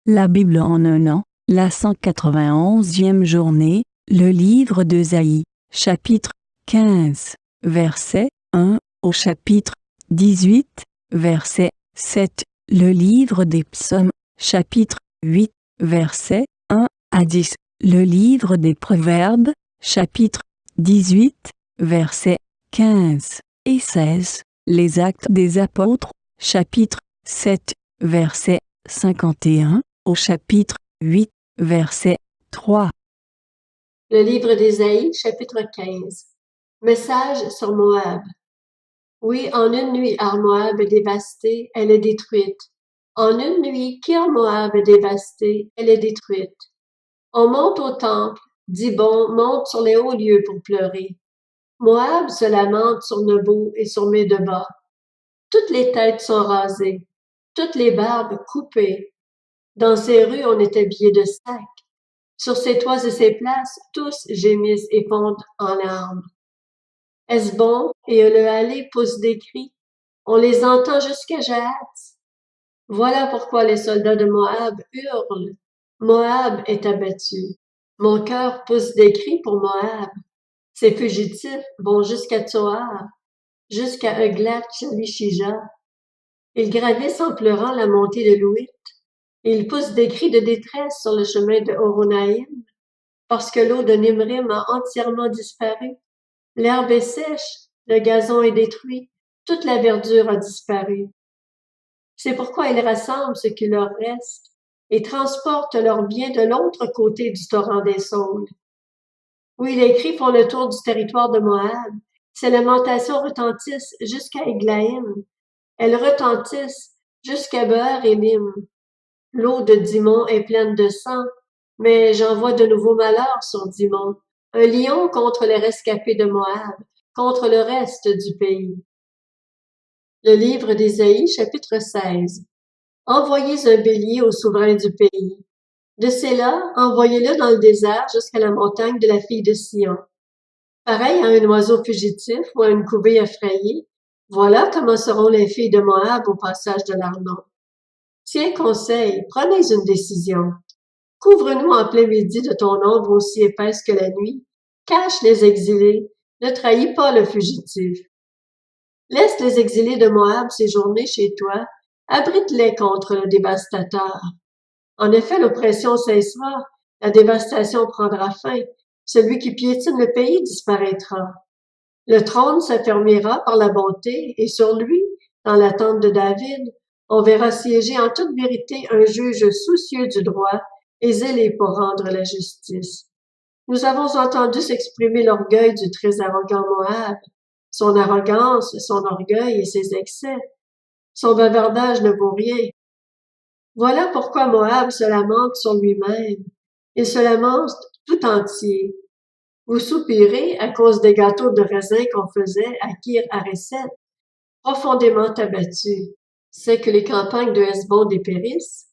La Bible en un an, la 191e journée, le livre d'Ésaïe, chapitre 15, verset 1 au chapitre 18, verset 7, le livre des psaumes, chapitre 8, verset 1 à 10, le livre des proverbes, chapitre 18, verset 15 et 16, les actes des apôtres, chapitre 7, verset 51, au chapitre 8, verset 3. Le livre d'Ésaïe, chapitre 15. Message sur Moab. Oui, en une nuit, Moab est dévastée, elle est détruite. En une nuit, Moab est dévastée, elle est détruite. On monte au temple, Dibon monte sur les hauts lieux pour pleurer. Moab se lamente sur Nebo et sur Médeba. Toutes les têtes sont rasées, toutes les barbes coupées. Dans ces rues, on est habillé de sacs. Sur ces toits et ces places, tous gémissent et fondent en larmes. Hesbon et Elealé poussent des cris. On les entend jusqu'à Jahaz. Voilà pourquoi les soldats de Moab hurlent. Moab est abattu. Mon cœur pousse des cris pour Moab. Ces fugitifs vont jusqu'à Tsoar, jusqu'à Eglat-Shalishija. Ils gravissent en pleurant la montée de l'Ouit. Ils poussent des cris de détresse sur le chemin de Horonaïm, parce que l'eau de Nimrim a entièrement disparu. L'herbe est sèche, le gazon est détruit, toute la verdure a disparu. C'est pourquoi ils rassemblent ce qui leur reste et transportent leurs biens de l'autre côté du torrent des Saules. Oui, les cris font le tour du territoire de Moab. Ces lamentations retentissent jusqu'à Eglaïm. Elles retentissent jusqu'à Beer-Élim. L'eau de Dimon est pleine de sang, mais j'envoie de nouveaux malheurs sur Dimon, un lion contre les rescapés de Moab, contre le reste du pays. Le livre d'Ésaïe, chapitre 16. Envoyez un bélier au souverain du pays. De Séla, envoyez-le dans le désert jusqu'à la montagne de la fille de Sion. Pareil à un oiseau fugitif ou à une couvée effrayée, voilà comment seront les filles de Moab au passage de l'Arnon. Tiens conseil, prenez une décision. Couvre-nous en plein midi de ton ombre aussi épaisse que la nuit. Cache les exilés, ne trahis pas le fugitif. Laisse les exilés de Moab séjourner chez toi, abrite-les contre le dévastateur. En effet, l'oppression cessera, la dévastation prendra fin, celui qui piétine le pays disparaîtra. Le trône s'affermira par la bonté, et sur lui, dans la tente de David, on verra siéger en toute vérité un juge soucieux du droit et zélé pour rendre la justice. Nous avons entendu s'exprimer l'orgueil du très arrogant Moab, son arrogance, son orgueil et ses excès. Son bavardage ne vaut rien. Voilà pourquoi Moab se lamente sur lui-même. Il se lamente tout entier. Vous soupirez à cause des gâteaux de raisin qu'on faisait à Kir-Hareset, profondément abattus. C'est que les campagnes de Hesbon dépérissent.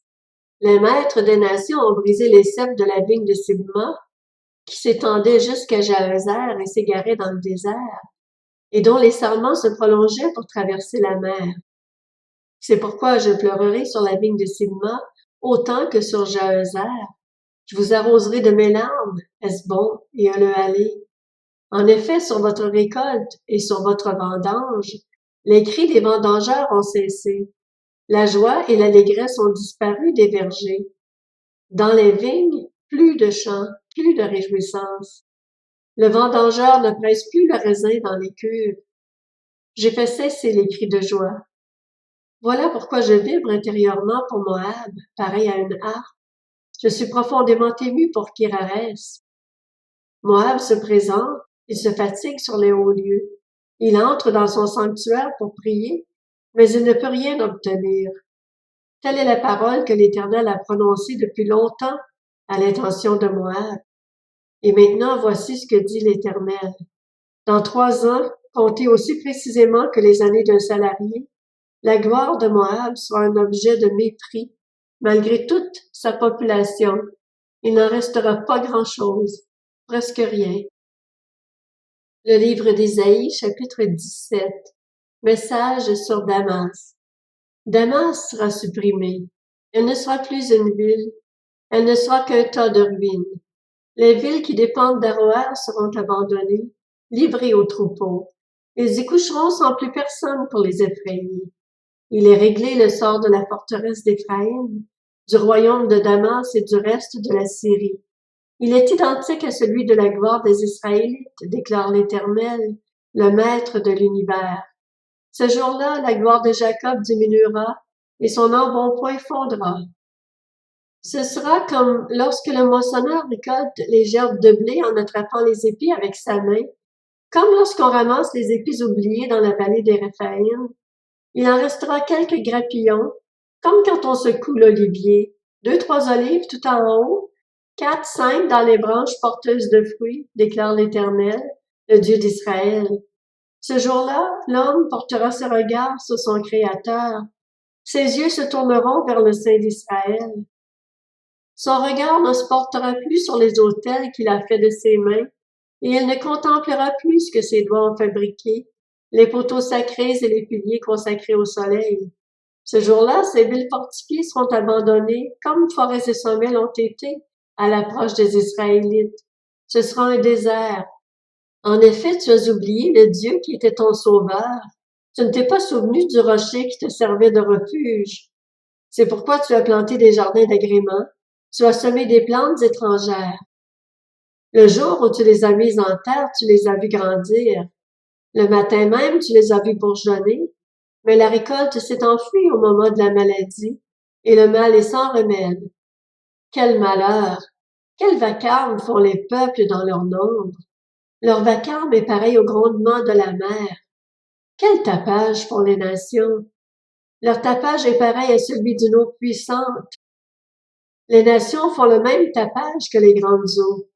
Les maîtres des nations ont brisé les ceps de la vigne de Sibma, qui s'étendait jusqu'à Jahazer et s'égarait dans le désert, et dont les sarments se prolongeaient pour traverser la mer. C'est pourquoi je pleurerai sur la vigne de Sibma autant que sur Jahazer. Je vous arroserai de mes larmes, Hesbon et Elealé. En effet, sur votre récolte et sur votre vendange, les cris des vendangeurs ont cessé. La joie et l'allégresse ont disparu des vergers. Dans les vignes, plus de chants, plus de réjouissance. Le vendangeur ne presse plus le raisin dans les cuves. J'ai fait cesser les cris de joie. Voilà pourquoi je vibre intérieurement pour Moab, pareil à une harpe. Je suis profondément ému pour Kir-Hares. Moab se présente, il se fatigue sur les hauts lieux. Il entre dans son sanctuaire pour prier, mais il ne peut rien obtenir. Telle est la parole que l'Éternel a prononcée depuis longtemps à l'intention de Moab. Et maintenant, voici ce que dit l'Éternel. Dans 3 ans, comptés aussi précisément que les années d'un salarié, la gloire de Moab sera un objet de mépris, malgré toute sa population. Il n'en restera pas grand-chose, presque rien. Le livre d'Ésaïe, chapitre 17. Message sur Damas. Damas sera supprimé. Elle ne sera plus une ville, elle ne sera qu'un tas de ruines. Les villes qui dépendent d'Aroër seront abandonnées, livrées aux troupeaux. Ils y coucheront sans plus personne pour les effrayer. Il est réglé le sort de la forteresse d'Éphraïm, du royaume de Damas et du reste de la Syrie. Il est identique à celui de la gloire des Israélites, déclare l'Éternel, le Maître de l'univers. Ce jour-là, la gloire de Jacob diminuera et son embonpoint fondra. Ce sera comme lorsque le moissonneur récolte les gerbes de blé en attrapant les épis avec sa main, comme lorsqu'on ramasse les épis oubliés dans la vallée des Réphaïm. Il en restera quelques grappillons, comme quand on secoue l'olivier, 2-3 olives tout en haut, 4-5 dans les branches porteuses de fruits, déclare l'Éternel, le Dieu d'Israël. Ce jour-là, l'homme portera ses regards sur son Créateur. Ses yeux se tourneront vers le Saint d'Israël. Son regard ne se portera plus sur les autels qu'il a faits de ses mains, et il ne contemplera plus ce que ses doigts ont fabriqué, les poteaux sacrés et les piliers consacrés au soleil. Ce jour-là, ces villes fortifiées seront abandonnées, comme forêts et sommets l'ont été, à l'approche des Israélites. Ce sera un désert. En effet, tu as oublié le Dieu qui était ton sauveur. Tu ne t'es pas souvenu du rocher qui te servait de refuge. C'est pourquoi tu as planté des jardins d'agrément. Tu as semé des plantes étrangères. Le jour où tu les as mises en terre, tu les as vues grandir. Le matin même, tu les as vues bourgeonner. Mais la récolte s'est enfuie au moment de la maladie, et le mal est sans remède. Quel malheur! Quel vacarme font les peuples dans leur nombre! Leur vacarme est pareil au grondement de la mer. Quel tapage font les nations! Leur tapage est pareil à celui d'une eau puissante. Les nations font le même tapage que les grandes eaux.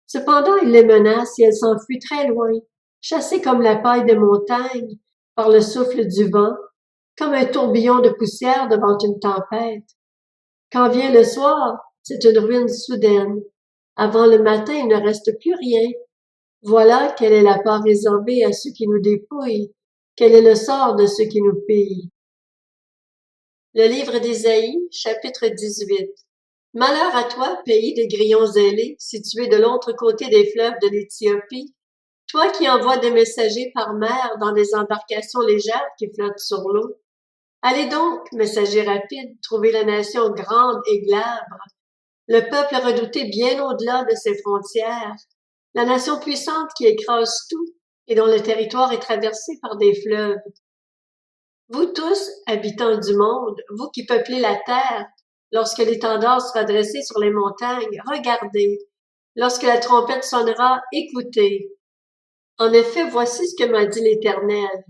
Cependant, ils les menacent et elles s'enfuient très loin, chassées comme la paille des montagnes, par le souffle du vent, comme un tourbillon de poussière devant une tempête. Quand vient le soir, c'est une ruine soudaine. Avant le matin, il ne reste plus rien. Voilà quelle est la part réservée à ceux qui nous dépouillent, quel est le sort de ceux qui nous pillent. Le livre d'Ésaïe, chapitre 18. Malheur à toi, pays de grillons ailés, situé de l'autre côté des fleuves de l'Éthiopie, toi qui envoies des messagers par mer dans des embarcations légères qui flottent sur l'eau. Allez donc, messagers rapides, trouver la nation grande et glabre, le peuple redouté bien au-delà de ses frontières, la nation puissante qui écrase tout et dont le territoire est traversé par des fleuves. Vous tous, habitants du monde, vous qui peuplez la terre, lorsque l'étendard sera dressé sur les montagnes, regardez. Lorsque la trompette sonnera, écoutez. En effet, voici ce que m'a dit l'Éternel.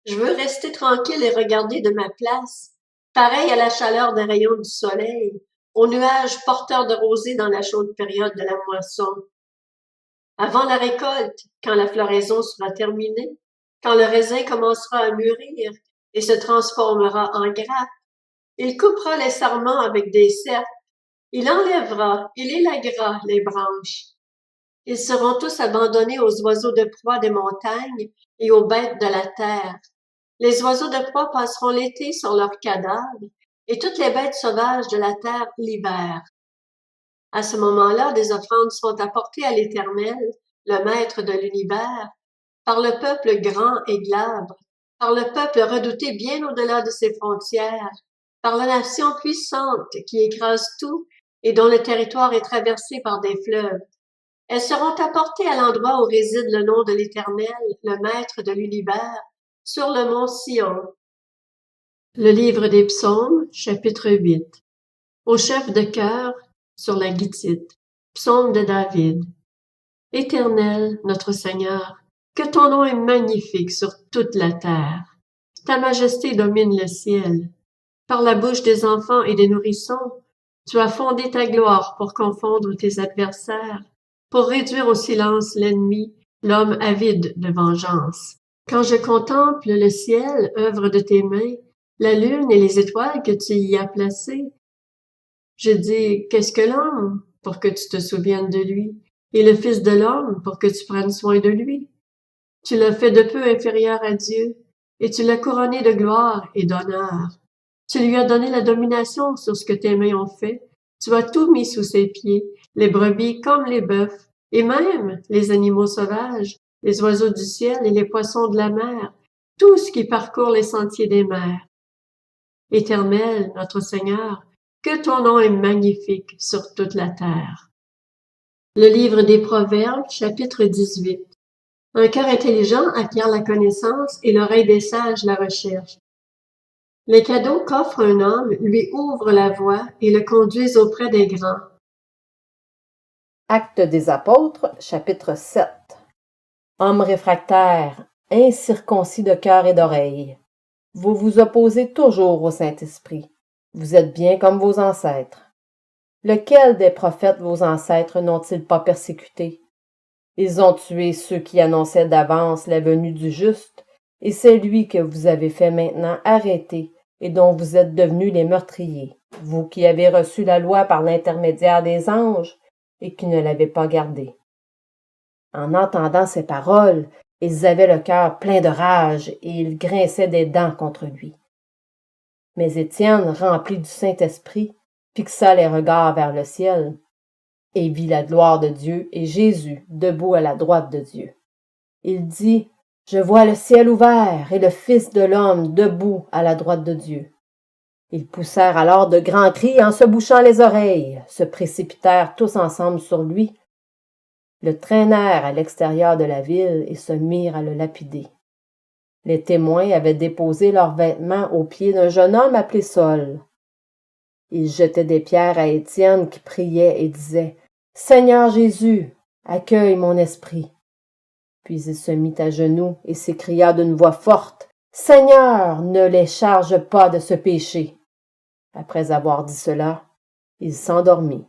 Je veux rester tranquille et regarder de ma place, pareil à la chaleur des rayons du soleil, aux nuages porteurs de rosée dans la chaude période de la moisson. Avant la récolte, quand la floraison sera terminée, quand le raisin commencera à mûrir et se transformera en grappe, il coupera les sarments avec des serpes, il enlèvera, il élaguera les branches. Ils seront tous abandonnés aux oiseaux de proie des montagnes et aux bêtes de la terre. Les oiseaux de proie passeront l'été sur leurs cadavres et toutes les bêtes sauvages de la terre l'hiver. À ce moment-là, des offrandes seront apportées à l'Éternel, le Maître de l'univers, par le peuple grand et glabre, par le peuple redouté bien au-delà de ses frontières, par la nation puissante qui écrase tout et dont le territoire est traversé par des fleuves. Elles seront apportées à l'endroit où réside le nom de l'Éternel, le Maître de l'univers, sur le mont Sion. Le livre des Psaumes, chapitre 8. Au chef de chœur, sur la guitite. Psaume de David. Éternel, notre Seigneur, que ton nom est magnifique sur toute la terre. Ta majesté domine le ciel. Par la bouche des enfants et des nourrissons, tu as fondé ta gloire pour confondre tes adversaires, pour réduire au silence l'ennemi, l'homme avide de vengeance. Quand je contemple le ciel, œuvre de tes mains, la lune et les étoiles que tu y as placées, je dis, qu'est-ce que l'homme pour que tu te souviennes de lui, et le Fils de l'homme pour que tu prennes soin de lui? Tu l'as fait de peu inférieur à Dieu, et tu l'as couronné de gloire et d'honneur. Tu lui as donné la domination sur ce que tes mains ont fait. Tu as tout mis sous ses pieds, les brebis comme les bœufs, et même les animaux sauvages, les oiseaux du ciel et les poissons de la mer, tout ce qui parcourt les sentiers des mers. Éternel, notre Seigneur, que ton nom est magnifique sur toute la terre. Le livre des Proverbes, chapitre 18. Un cœur intelligent acquiert la connaissance et l'oreille des sages la recherche. Les cadeaux qu'offre un homme lui ouvrent la voie et le conduisent auprès des grands. Actes des apôtres, chapitre 7. Hommes réfractaires, incirconcis de cœur et d'oreille, vous vous opposez toujours au Saint-Esprit. Vous êtes bien comme vos ancêtres. Lequel des prophètes vos ancêtres n'ont-ils pas persécuté? Ils ont tué ceux qui annonçaient d'avance la venue du juste, et c'est lui que vous avez fait maintenant arrêter et dont vous êtes devenus les meurtriers, vous qui avez reçu la loi par l'intermédiaire des anges et qui ne l'avez pas gardée. En entendant ces paroles, ils avaient le cœur plein de rage et ils grinçaient des dents contre lui. Mais Étienne, rempli du Saint-Esprit, fixa les regards vers le ciel et vit la gloire de Dieu et Jésus debout à la droite de Dieu. Il dit, « Je vois le ciel ouvert et le Fils de l'homme debout à la droite de Dieu. » Ils poussèrent alors de grands cris en se bouchant les oreilles, se précipitèrent tous ensemble sur lui, le traînèrent à l'extérieur de la ville et se mirent à le lapider. Les témoins avaient déposé leurs vêtements aux pieds d'un jeune homme appelé Saul. Ils jetaient des pierres à Étienne qui priait et disait, « Seigneur Jésus, accueille mon esprit. » Puis il se mit à genoux et s'écria d'une voix forte, « Seigneur, ne les charge pas de ce péché. » Après avoir dit cela, il s'endormit.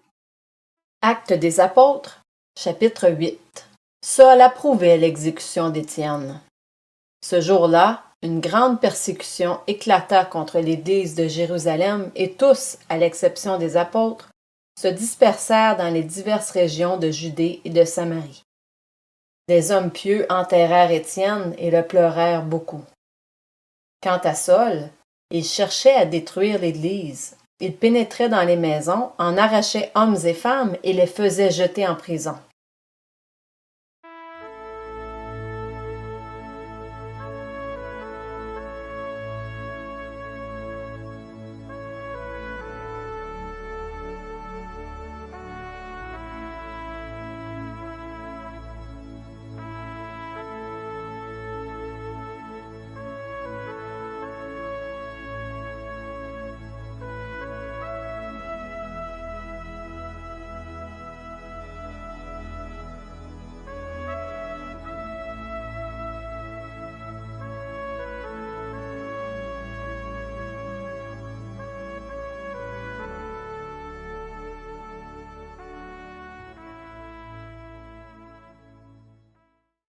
Actes des apôtres, chapitre 8. Saul approuvait l'exécution d'Étienne. Ce jour-là, une grande persécution éclata contre l'Église de Jérusalem et tous, à l'exception des apôtres, se dispersèrent dans les diverses régions de Judée et de Samarie. Des hommes pieux enterrèrent Étienne et le pleurèrent beaucoup. Quant à Saul, il cherchait à détruire l'Église. Il pénétrait dans les maisons, en arrachait hommes et femmes et les faisait jeter en prison.